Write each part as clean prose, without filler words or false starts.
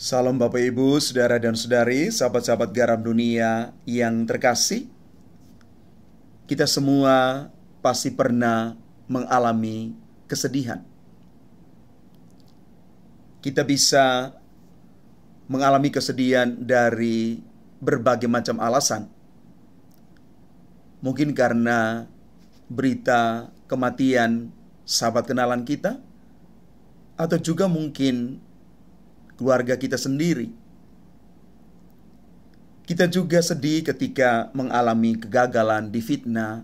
Salam Bapak Ibu, Saudara dan Saudari, sahabat-sahabat garam dunia yang terkasih. Kita semua pasti pernah mengalami kesedihan. Kita bisa mengalami kesedihan dari berbagai macam alasan. Mungkin karena berita kematian sahabat kenalan kita, atau juga mungkin keluarga kita sendiri. Kita juga sedih ketika mengalami kegagalan, difitnah,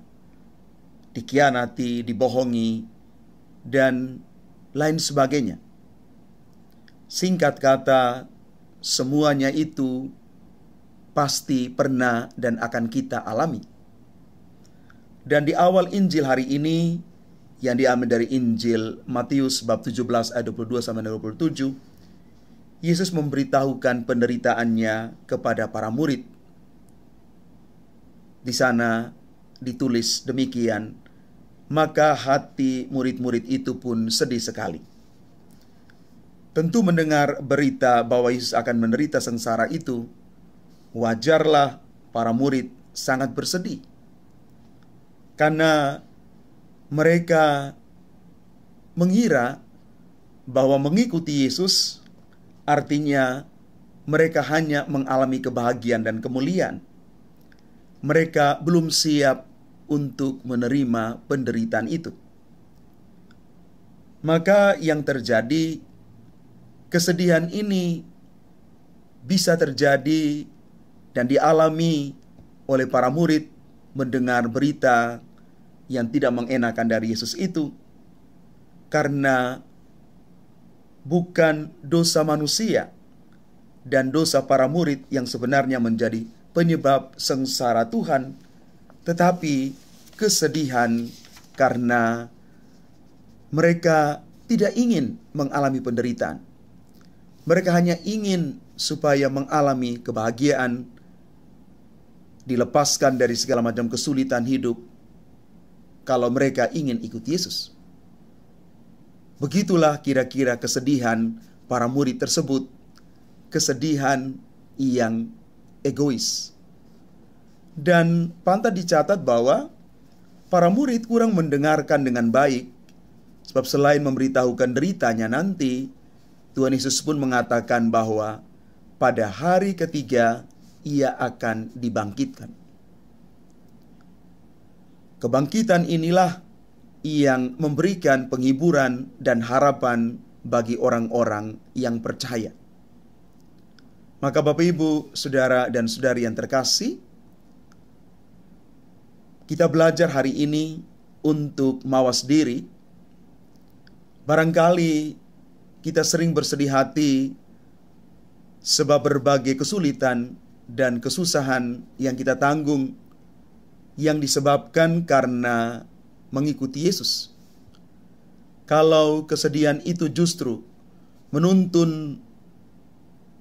dikhianati, dibohongi, dan lain sebagainya. Singkat kata, semuanya itu pasti pernah dan akan kita alami. Dan di awal Injil hari ini, yang diambil dari Injil Matius bab 17 ayat 22-27, Yesus memberitahukan penderitaannya kepada para murid. Di sana ditulis demikian, maka hati murid-murid itu pun sedih sekali. Tentu mendengar berita bahwa Yesus akan menderita sengsara itu, wajarlah para murid sangat bersedih. Karena mereka mengira bahwa mengikuti Yesus artinya mereka hanya mengalami kebahagiaan dan kemuliaan. Mereka belum siap untuk menerima penderitaan itu. Maka yang terjadi, kesedihan ini bisa terjadi dan dialami oleh para murid mendengar berita yang tidak mengenakan dari Yesus itu, karena bukan dosa manusia dan dosa para murid yang sebenarnya menjadi penyebab sengsara Tuhan, tetapi kesedihan karena mereka tidak ingin mengalami penderitaan. Mereka hanya ingin supaya mengalami kebahagiaan, dilepaskan dari segala macam kesulitan hidup kalau mereka ingin ikut Yesus. Begitulah kira-kira kesedihan para murid tersebut, kesedihan yang egois. Dan pantas dicatat bahwa para murid kurang mendengarkan dengan baik, sebab selain memberitahukan deritanya nanti, Tuhan Yesus pun mengatakan bahwa pada hari ketiga ia akan dibangkitkan. Kebangkitan inilah yang memberikan penghiburan dan harapan bagi orang-orang yang percaya. Maka Bapak Ibu, Saudara dan Saudari yang terkasih, kita belajar hari ini untuk mawas diri. Barangkali kita sering bersedih hati sebab berbagai kesulitan dan kesusahan yang kita tanggung yang disebabkan karena mengikuti Yesus. Kalau kesedihan itu justru menuntun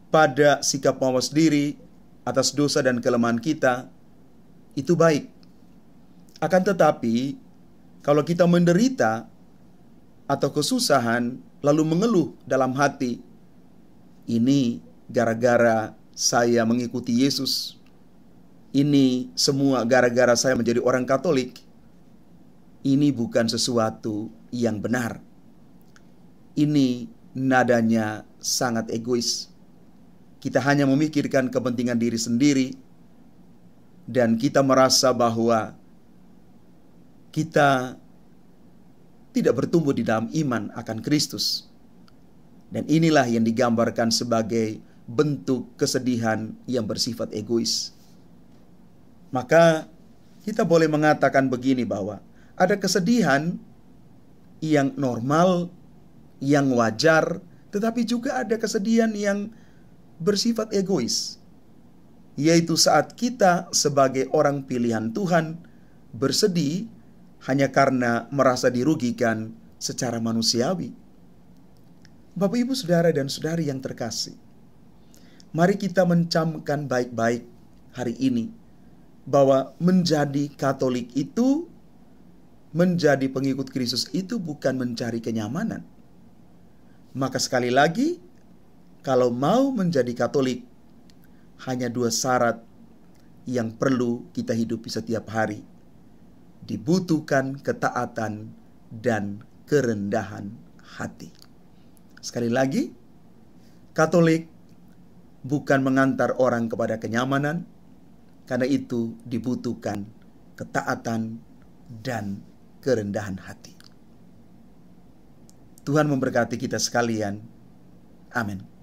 pada sikap mawas diri atas dosa dan kelemahan kita, itu baik. Akan tetapi, kalau kita menderita atau kesusahan lalu mengeluh dalam hati, ini gara-gara saya mengikuti Yesus, ini semua gara-gara saya menjadi orang Katolik, ini bukan sesuatu yang benar. Ini nadanya sangat egois. Kita hanya memikirkan kepentingan diri sendiri, dan kita merasa bahwa kita tidak bertumbuh di dalam iman akan Kristus. Dan inilah yang digambarkan sebagai bentuk kesedihan yang bersifat egois. Maka kita boleh mengatakan begini, bahwa ada kesedihan yang normal, yang wajar, tetapi juga ada kesedihan yang bersifat egois, yaitu saat kita sebagai orang pilihan Tuhan bersedih hanya karena merasa dirugikan secara manusiawi. Bapak Ibu, Saudara dan Saudari yang terkasih, mari kita mencamkan baik-baik hari ini bahwa menjadi Katolik itu, menjadi pengikut Kristus itu bukan mencari kenyamanan. Maka sekali lagi, kalau mau menjadi Katolik, hanya 2 syarat yang perlu kita hidupi setiap hari. Dibutuhkan ketaatan dan kerendahan hati. Sekali lagi, Katolik bukan mengantar orang kepada kenyamanan, karena itu dibutuhkan ketaatan dan kerendahan hati. Tuhan memberkati kita sekalian. Amin.